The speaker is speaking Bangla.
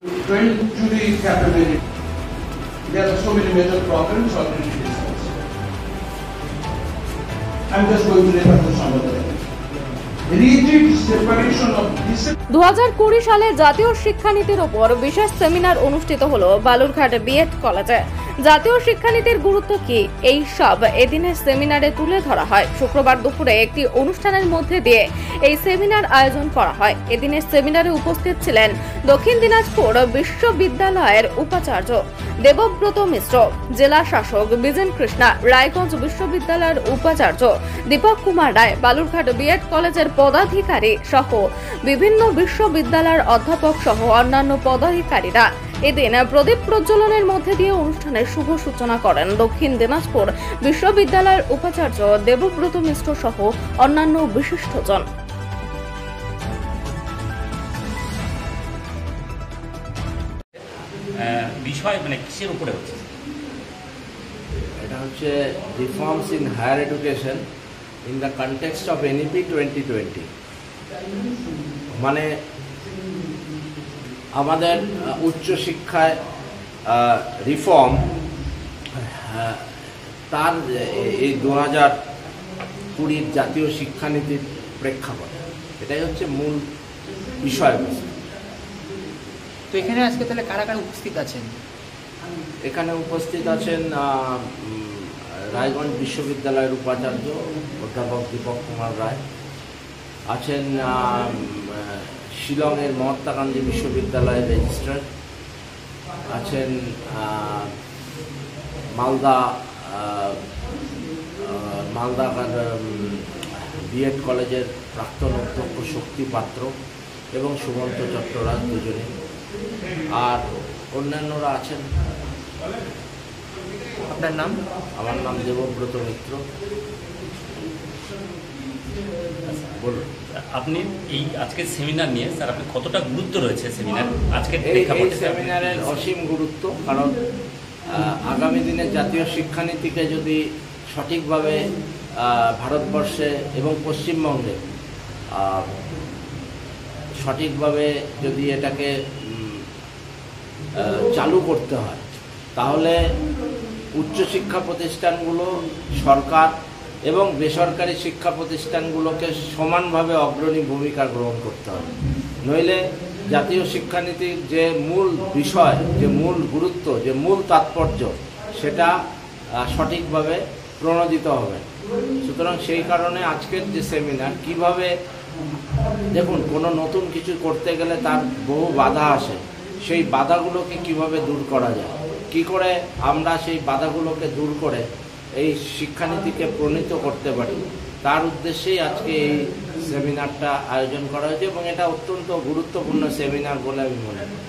Jury capability. There are so many major problems already discussed. I'm just going to refer to some of them. Rigid separation of discipline. 2020 সালে জাতীয় শিক্ষানীতির ওপর বিশেষ সেমিনার অনুষ্ঠিত হলো বালুরঘাট বিএড কলেজে। জাতীয় শিক্ষানীতির গুরুত্ব কি এই সব এদিনের সেমিনারে তুলে ধরা হয়। শুক্রবার দুপুরে একটি অনুষ্ঠানের মধ্যে দিয়ে এই সেমিনার আয়োজন করা হয়। এদিনের সেমিনারে উপস্থিত ছিলেন দক্ষিণ দিনাজপুর বিশ্ববিদ্যালয়ের উপাচার্য দেবব্রত মিশ্র, জেলা শাসক বিজেন কৃষ্ণা, রায়গঞ্জ বিশ্ববিদ্যালয়ের উপাচার্য দীপক কুমার রায়, বালুরঘাট বিএড কলেজের পদাধিকারী সহ বিভিন্ন বিশ্ববিদ্যালয়ের অধ্যাপক সহ অন্যান্য পদাধিকারীরা। এদিন প্রদীপ প্রজ্বলনের মধ্যে দিয়ে অনুষ্ঠানের শুভ সূচনা করেন দক্ষিণ দিনাজপুর বিশ্ববিদ্যালয়ের উপাচার্য দেবব্রত মিশ্র সহ অন্যান্য বিশিষ্টজন। বিষয় মানে কিসের উপরে হচ্ছে? এটা হচ্ছে reforms in higher education in the context of NEP 2020। মানে আমাদের উচ্চশিক্ষায় রিফর্ম তার এই 2020 জাতীয় শিক্ষানীতির প্রেক্ষাপট, এটাই হচ্ছে মূল বিষয়বস্তু। তো এখানে আজকে তাহলে কারা কারা উপস্থিত আছেন? এখানে উপস্থিত আছেন রায়গঞ্জ বিশ্ববিদ্যালয়ের উপাচার্য অধ্যাপক দীপক কুমার রায়, আছেন শিলংয়ের মহাত্মা গান্ধী বিশ্ববিদ্যালয়ের রেজিস্ট্রার, আছেন মালদা বিএড কলেজের প্রাক্তন অধ্যক্ষ শক্তি পাত্র এবং সুমন্ত চট্টরাজ দুজনে, আর অন্যান্যরা আছেন। আপনার নাম? আমার নাম দেবব্রত মিত্র। বলুন, আপনি এই আজকের সেমিনার নিয়ে স্যার আপনি কতটা গুরুত্ব রয়েছে সেমিনার আজকের এই সেমিনারের অসীম গুরুত্ব, কারণ আগামী দিনে জাতীয় শিক্ষানীতিকে যদি সঠিকভাবে ভারতবর্ষে এবং পশ্চিমবঙ্গে সঠিকভাবে যদি এটাকে চালু করতে হয়, তাহলে উচ্চশিক্ষা প্রতিষ্ঠানগুলো সরকার এবং বেসরকারি শিক্ষা প্রতিষ্ঠানগুলোকে সমানভাবে অগ্রণী ভূমিকা গ্রহণ করতে হবে। নইলে জাতীয় শিক্ষানীতির যে মূল বিষয়, যে মূল গুরুত্ব, যে মূল তাৎপর্য, সেটা সঠিকভাবে প্রণোদিত হবে। সুতরাং সেই কারণে আজকের যে সেমিনার, কিভাবে দেখুন কোনো নতুন কিছু করতে গেলে তার বহু বাধা আসে, সেই বাধাগুলোকে কিভাবে দূর করা যায়, কি করে আমরা সেই বাধাগুলোকে দূর করে এই শিক্ষানীতিকে প্রণীত করতে পারি, তার উদ্দেশ্যেই আজকে এই সেমিনারটা আয়োজন করা হয়েছে এবং এটা অত্যন্ত গুরুত্বপূর্ণ সেমিনার বলে আমি মনে করি।